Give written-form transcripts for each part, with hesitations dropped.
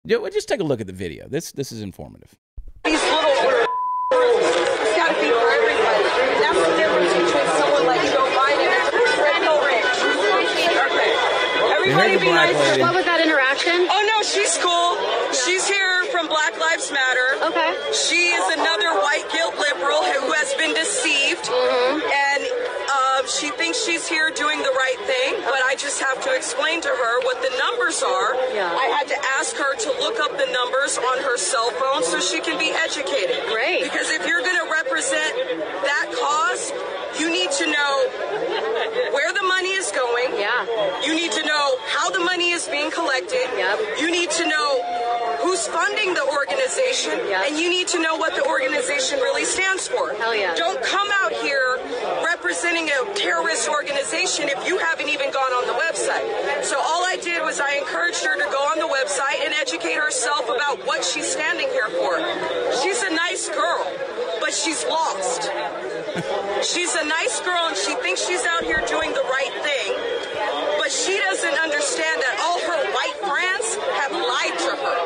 Yeah, well, just take a look at the video. This is informative. These little it's got to be for everybody. And that's the difference between someone like Joe Biden and President Rich. Okay. Everybody be nice. What was that interaction? Oh, no, she's cool. She's here from Black Lives Matter. Okay. She is another white guilt liberal who has been deceived. And she thinks she's here doing the right thing, but I just have to explain to her what the numbers are. Yeah. I had to ask her to look up the numbers on her cell phone so she can be educated. Great. Because if you're going to represent that cause, you need to know where the money is going. Yeah. You need to know how the money is being collected. Yep. You need to know who's funding the organization. Yep. And you need to know what the organization really stands for. Hell yeah. Don't come out here representing a terrorist organization if you haven't even gone on the website. So all I did was I encouraged her to go on the website and educate herself about what she's standing here for. She's a nice girl, but she's lost. She's a nice girl and she thinks she's out here doing the right thing, but she doesn't understand that all her white friends have lied to her.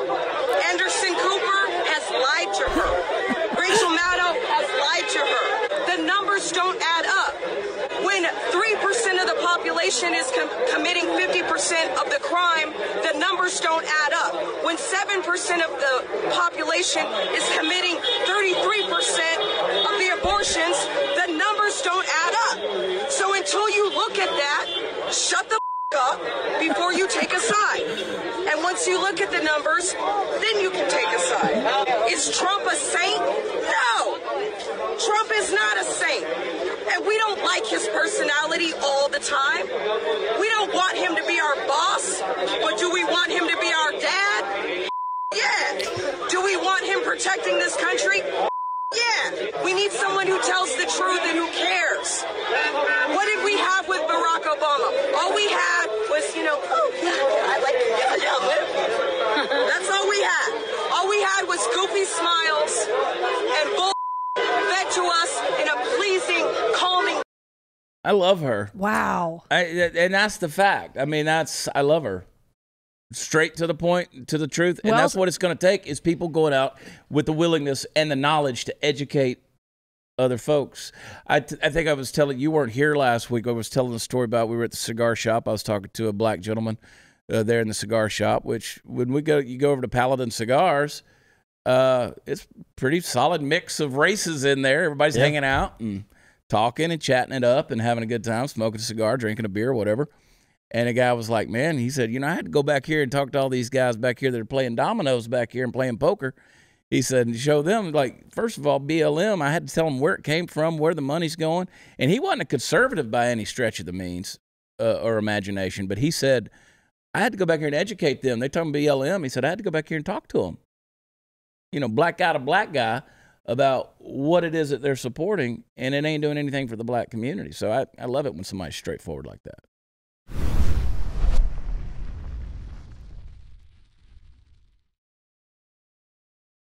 Anderson Cooper has lied to her. Rachel Maddow has lied to her. The numbers don't add up. When 3% of the population is committing 50% of the crime, the numbers don't add up. When 7% of the population is committing 33% of the abortions, the numbers don't add up. So until you look at that, shut the up before you take a side. And once you look at the numbers, then you can take a side. Is Trump a saint? No. Trump is not a saint. And we don't like his personality all the time. We don't want him to be our boss, but do we want him to be our dad? Yeah. Do we want him protecting this country? Yeah. We need someone who tells the truth and who cares. What did we have with Barack Obama? All we had was, oh, yeah, I like it. That's all we had. All we had was goofy smiles and bull fed to us in a pleasing, calming. I love her. Wow. And that's the fact. I mean, I love her. Straight to the point, to the truth. And that's what it's going to take is people going out with the willingness and the knowledge to educate other folks. I think I was telling, you weren't here last week. I was telling a story about we were at the cigar shop. I was talking to a black gentleman there in the cigar shop, which when you go over to Paladin Cigars, it's pretty solid mix of races in there. Everybody's hanging out and talking and chatting it up and having a good time, smoking a cigar, drinking a beer, whatever. And a guy was like, man, he said, I had to go back here and talk to all these guys back here that are playing dominoes back here and playing poker. He said, and show them, like, first of all, BLM, I had to tell them where it came from, where the money's going. And he wasn't a conservative by any stretch of the means or imagination. But he said, I had to go back here and educate them. They told me BLM. He said, I had to go back here and talk to them. Black guy to black guy about what it is that they're supporting. And it ain't doing anything for the black community. So I love it when somebody's straightforward like that.